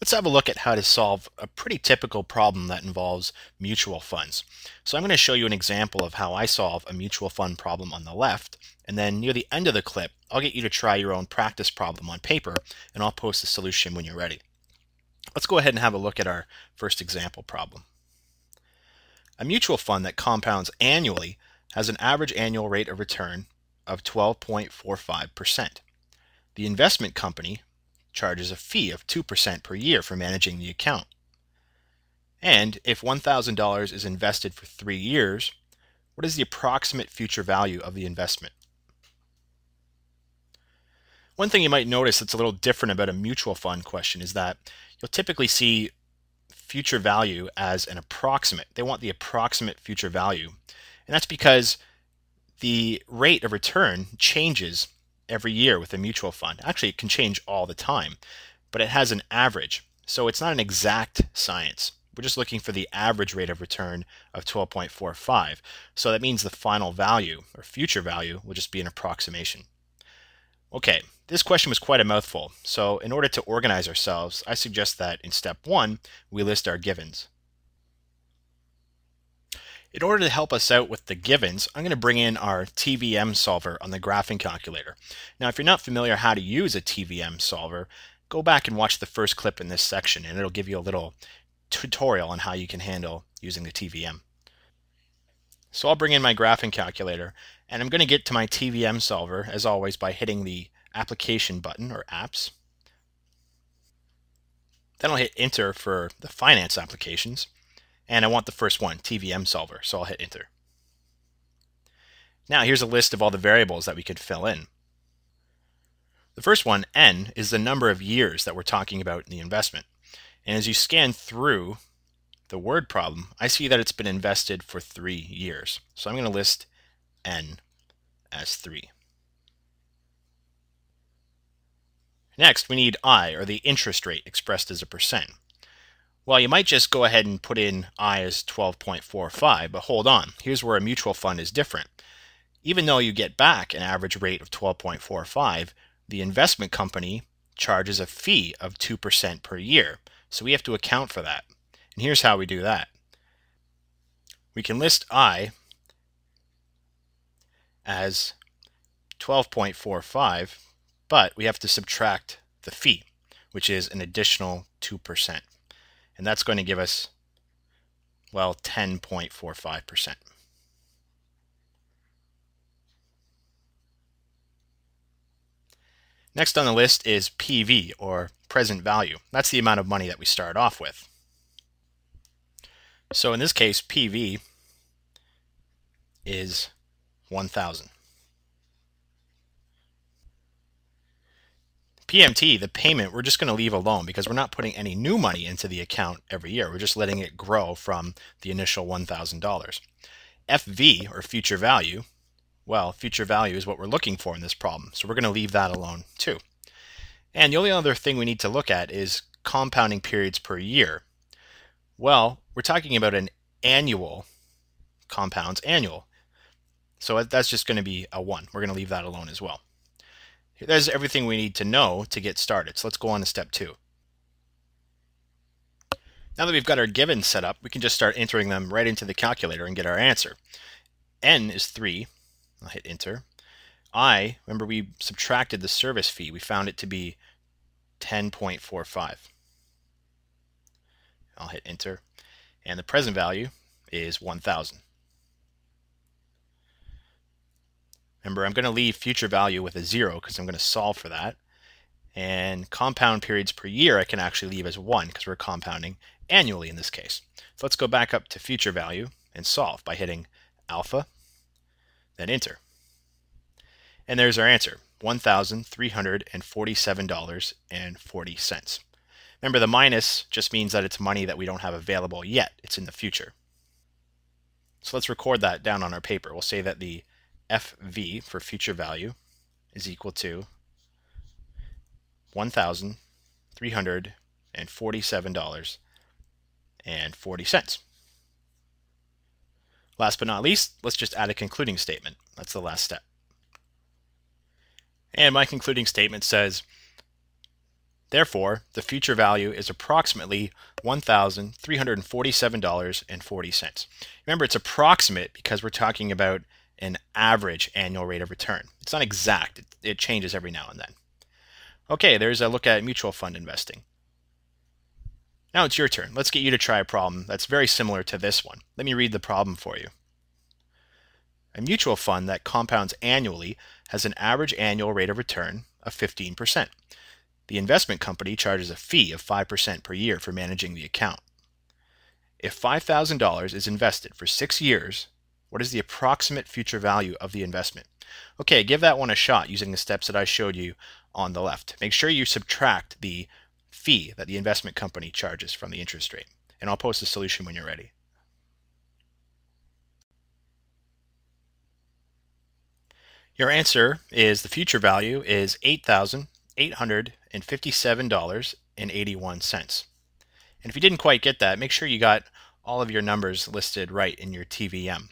Let's have a look at how to solve a pretty typical problem that involves mutual funds. So I'm going to show you an example of how I solve a mutual fund problem on the left, and then near the end of the clip, I'll get you to try your own practice problem on paper, and I'll post the solution when you're ready. Let's go ahead and have a look at our first example problem. A mutual fund that compounds annually has an average annual rate of return of 12.45%. The investment company charges a fee of 2% per year for managing the account. And if $1,000 is invested for 3 years, what is the approximate future value of the investment? One thing you might notice that's a little different about a mutual fund question is that you'll typically see future value as an approximate. They want the approximate future value. And that's because the rate of return changes every year with a mutual fund. Actually, it can change all the time, but it has an average. So it's not an exact science. We're just looking for the average rate of return of 12.45. So that means the final value or future value will just be an approximation. Okay, this question was quite a mouthful. So in order to organize ourselves, I suggest that in step 1, we list our givens. In order to help us out with the givens, I'm going to bring in our TVM solver on the graphing calculator. Now, if you're not familiar how to use a TVM solver, go back and watch the first clip in this section, and it'll give you a little tutorial on how you can handle using the TVM. So I'll bring in my graphing calculator, and I'm going to get to my TVM solver, as always, by hitting the application button, or apps. Then I'll hit enter for the finance applications. And I want the first one, TVM solver, so I'll hit enter. Now here's a list of all the variables that we could fill in. The first one, N, is the number of years that we're talking about in the investment. And as you scan through the word problem, I see that it's been invested for 3 years. So I'm going to list N as 3. Next, we need I, or the interest rate expressed as a percent. Well, you might just go ahead and put in I as 12.45, but hold on. Here's where a mutual fund is different. Even though you get back an average rate of 12.45, the investment company charges a fee of 2% per year. So we have to account for that. And here's how we do that. We can list I as 12.45, but we have to subtract the fee, which is an additional 2%. And that's going to give us, well, 10.45%. Next on the list is PV, or present value. That's the amount of money that we start off with. So in this case, PV is 1,000. PMT, the payment, we're just going to leave alone because we're not putting any new money into the account every year. We're just letting it grow from the initial $1,000. FV, or future value, well, future value is what we're looking for in this problem, so we're going to leave that alone too. And the only other thing we need to look at is compounding periods per year. Well, we're talking about an annual, compounds annual. So that's just going to be a 1. We're going to leave that alone as well. There's everything we need to know to get started. So let's go on to step 2. Now that we've got our givens set up, we can just start entering them right into the calculator and get our answer. N is 3. I'll hit enter. I, remember we subtracted the service fee. We found it to be 10.45. I'll hit enter. And the present value is 1,000. Remember, I'm going to leave future value with a 0 because I'm going to solve for that. And compound periods per year I can actually leave as 1 because we're compounding annually in this case. So let's go back up to future value and solve by hitting alpha, then enter. And there's our answer, $1,347.40. Remember, the minus just means that it's money that we don't have available yet. It's in the future. So let's record that down on our paper. We'll say that the FV for future value is equal to $1,347.40. Last but not least, let's just add a concluding statement. That's the last step. And my concluding statement says Therefore, the future value is approximately $1,347.40. Remember, it's approximate because we're talking about an average annual rate of return. It's not exact. It changes every now and then. Okay, there's a look at mutual fund investing. Now it's your turn. Let's get you to try a problem that's very similar to this one. Let me read the problem for you. A mutual fund that compounds annually has an average annual rate of return of 15%. The investment company charges a fee of 5% per year for managing the account. If $5,000 is invested for 6 years, what is the approximate future value of the investment? Okay, give that one a shot using the steps that I showed you on the left. Make sure you subtract the fee that the investment company charges from the interest rate. And I'll post the solution when you're ready. Your answer is the future value is $8,857.81. And if you didn't quite get that, make sure you got all of your numbers listed right in your TVM.